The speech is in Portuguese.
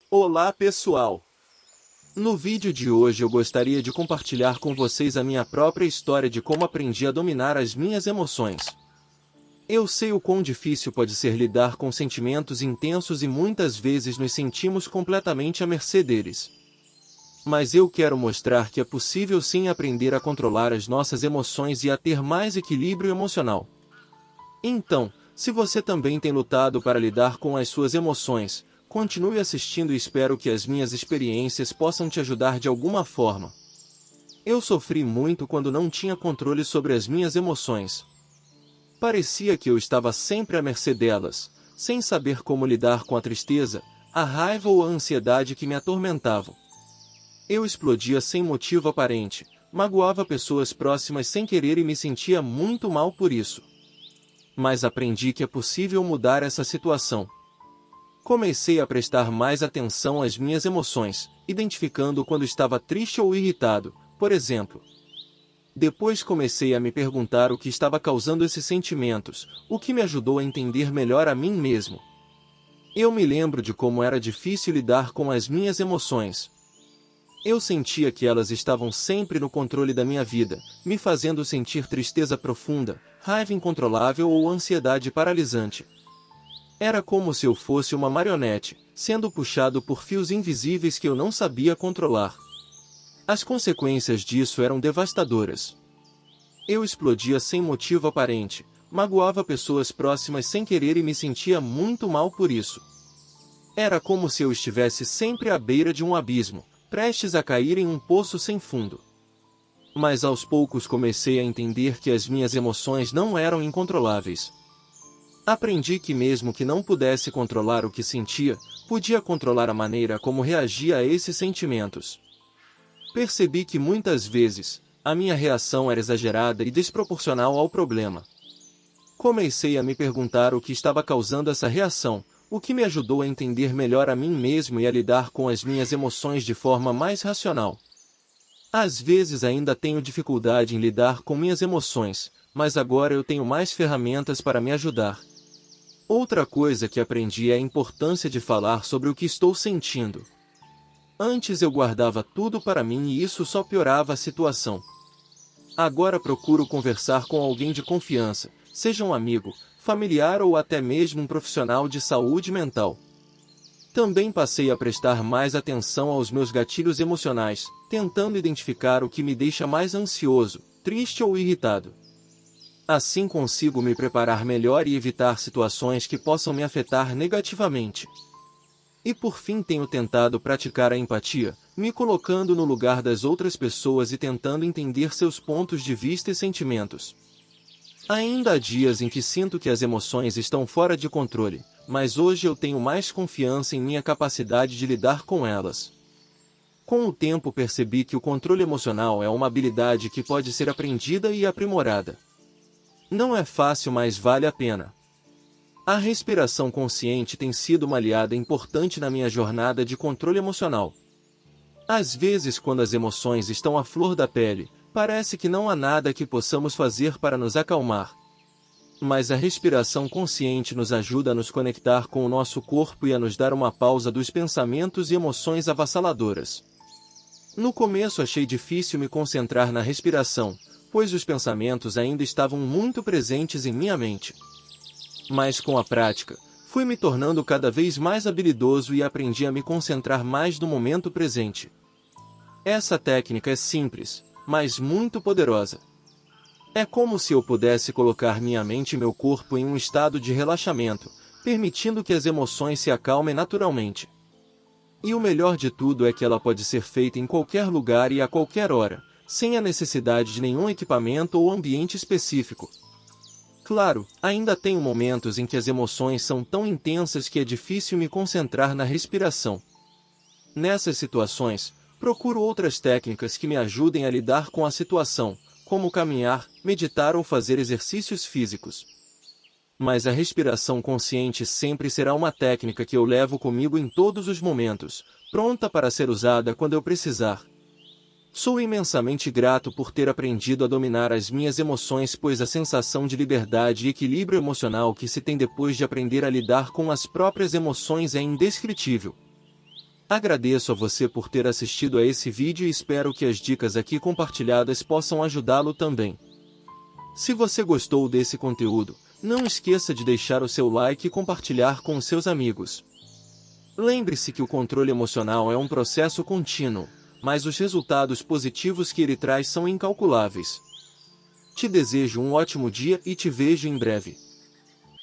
Olá pessoal! No vídeo de hoje eu gostaria de compartilhar com vocês a minha própria história de como aprendi a dominar as minhas emoções. Eu sei o quão difícil pode ser lidar com sentimentos intensos e muitas vezes nos sentimos completamente à mercê deles. Mas eu quero mostrar que é possível sim aprender a controlar as nossas emoções e a ter mais equilíbrio emocional. Então, se você também tem lutado para lidar com as suas emoções, continue assistindo e espero que as minhas experiências possam te ajudar de alguma forma. Eu sofri muito quando não tinha controle sobre as minhas emoções. Parecia que eu estava sempre à mercê delas, sem saber como lidar com a tristeza, a raiva ou a ansiedade que me atormentavam. Eu explodia sem motivo aparente, magoava pessoas próximas sem querer e me sentia muito mal por isso. Mas aprendi que é possível mudar essa situação. Comecei a prestar mais atenção às minhas emoções, identificando quando estava triste ou irritado, por exemplo. Depois comecei a me perguntar o que estava causando esses sentimentos, o que me ajudou a entender melhor a mim mesmo. Eu me lembro de como era difícil lidar com as minhas emoções. Eu sentia que elas estavam sempre no controle da minha vida, me fazendo sentir tristeza profunda, raiva incontrolável ou ansiedade paralisante. Era como se eu fosse uma marionete, sendo puxado por fios invisíveis que eu não sabia controlar. As consequências disso eram devastadoras. Eu explodia sem motivo aparente, magoava pessoas próximas sem querer e me sentia muito mal por isso. Era como se eu estivesse sempre à beira de um abismo, prestes a cair em um poço sem fundo. Mas aos poucos comecei a entender que as minhas emoções não eram incontroláveis. Aprendi que mesmo que não pudesse controlar o que sentia, podia controlar a maneira como reagia a esses sentimentos. Percebi que muitas vezes, a minha reação era exagerada e desproporcional ao problema. Comecei a me perguntar o que estava causando essa reação, o que me ajudou a entender melhor a mim mesmo e a lidar com as minhas emoções de forma mais racional. Às vezes ainda tenho dificuldade em lidar com minhas emoções, mas agora eu tenho mais ferramentas para me ajudar. Outra coisa que aprendi é a importância de falar sobre o que estou sentindo. Antes eu guardava tudo para mim e isso só piorava a situação. Agora procuro conversar com alguém de confiança, seja um amigo, familiar ou até mesmo um profissional de saúde mental. Também passei a prestar mais atenção aos meus gatilhos emocionais, tentando identificar o que me deixa mais ansioso, triste ou irritado. Assim consigo me preparar melhor e evitar situações que possam me afetar negativamente. E por fim tenho tentado praticar a empatia, me colocando no lugar das outras pessoas e tentando entender seus pontos de vista e sentimentos. Ainda há dias em que sinto que as emoções estão fora de controle, mas hoje eu tenho mais confiança em minha capacidade de lidar com elas. Com o tempo percebi que o controle emocional é uma habilidade que pode ser aprendida e aprimorada. Não é fácil, mas vale a pena. A respiração consciente tem sido uma aliada importante na minha jornada de controle emocional. Às vezes, quando as emoções estão à flor da pele, parece que não há nada que possamos fazer para nos acalmar. Mas a respiração consciente nos ajuda a nos conectar com o nosso corpo e a nos dar uma pausa dos pensamentos e emoções avassaladoras. No começo achei difícil me concentrar na respiração, pois os pensamentos ainda estavam muito presentes em minha mente. Mas com a prática, fui me tornando cada vez mais habilidoso e aprendi a me concentrar mais no momento presente. Essa técnica é simples, mas muito poderosa. É como se eu pudesse colocar minha mente e meu corpo em um estado de relaxamento, permitindo que as emoções se acalmem naturalmente. E o melhor de tudo é que ela pode ser feita em qualquer lugar e a qualquer hora, sem a necessidade de nenhum equipamento ou ambiente específico. Claro, ainda tenho momentos em que as emoções são tão intensas que é difícil me concentrar na respiração. Nessas situações, procuro outras técnicas que me ajudem a lidar com a situação, como caminhar, meditar ou fazer exercícios físicos. Mas a respiração consciente sempre será uma técnica que eu levo comigo em todos os momentos, pronta para ser usada quando eu precisar. Sou imensamente grato por ter aprendido a dominar as minhas emoções, pois a sensação de liberdade e equilíbrio emocional que se tem depois de aprender a lidar com as próprias emoções é indescritível. Agradeço a você por ter assistido a esse vídeo e espero que as dicas aqui compartilhadas possam ajudá-lo também. Se você gostou desse conteúdo, não esqueça de deixar o seu like e compartilhar com os seus amigos. Lembre-se que o controle emocional é um processo contínuo, mas os resultados positivos que ele traz são incalculáveis. Te desejo um ótimo dia e te vejo em breve.